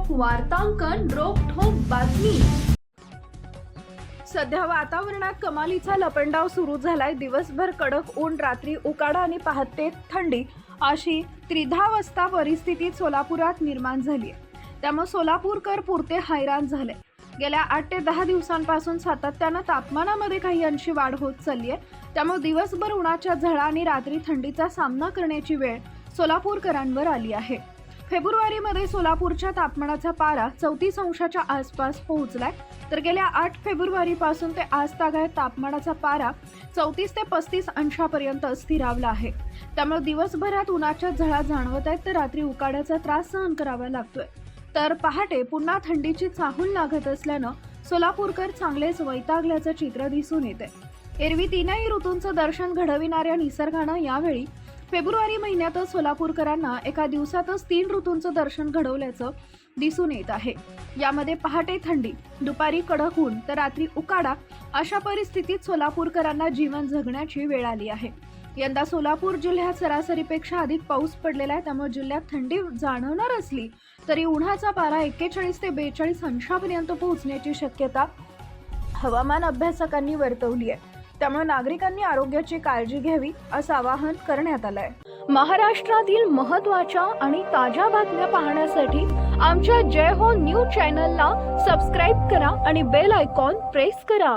वार्तांकन रोखठोक बातमी। सध्या वातावरणात कमालीचा लपंडाव सुरू झालाय। दिवसभर कडक ऊन, रात्री उकाडा आणि पहाटे थंडी अशी त्रिधावस्था परिस्थिती सोलापुरात निर्माण झाली आहे। त्यामुळे सोलापूरकर पुरते हैराण झाले। गेल्या 8 ते 10 दिवसांपासून सातत्याने तापमानामध्ये काही अंशी वाढ होत चालली आहे। त्यामुळे दिवसभर उन्हाच्या झळा आणि रात्री थंडीचा सामना करण्याची वेळ सोलापूरकरांवर आली आहे। फेब्रुवारीमध्ये सोलापूरच्या तापमानाचा पारा 34 अंशाच्या आसपास पोहोचलाय, तर गेल्या 8 फेब्रुवारीपासून ते आज तागायत तापमानाचा पारा 34 ते 35 अंशापर्यंत स्थिरावला आहे। त्यामुळे दिवसभरात उन्हाच्या झळा जाणवत आहेत, तर रात्री उकाड्याचा त्रास सहन करावा लागतोय, तर पहाटे पुन्हा थंडीची चाहूल लागत असल्यानं सोलापूरकर चांगलेच वैतागल्याचं चित्र दिसून येते। एरवी तीनही ऋतूंचं दर्शन घडविणाऱ्या निसर्गानं यावेळी फेब्रुवारी महिन्यातच सोलापूरकरांना एका दिवसातच 3 ऋतूंचं दर्शन घडवल्याचं दिसून येत आहे। यामध्ये पहाटे थंडी, दुपारी कडक ऊन तर रात्री उकाडा अशा परिस्थितीत सोलापूरकरांना जीवन जगण्याची वेळ आली आहे। यंदा सोलापूर जिल्ह्यात सरासरीपेक्षा अधिक पाऊस पडलेला आहे। त्यामुळे जिल्ह्यात थंडी जाणवणार असली तरी उन्हाचा पारा 41 ते 42 अंशापर्यंत पोहोचण्याची शक्यता हवामान अभ्यासकांनी वर्तवली आहे। त्यामुळे नागरिकांनी आरोग्याची काळजी घ्यावी असं आवाहन करण्यात आलंय। महाराष्ट्रातील महत्त्वाच्या आणि ताज्या बातम्या पाहण्यासाठी आमच्या जय हो न्यूज चॅनलला सबस्क्राईब करा आणि बेल आयकॉन प्रेस करा।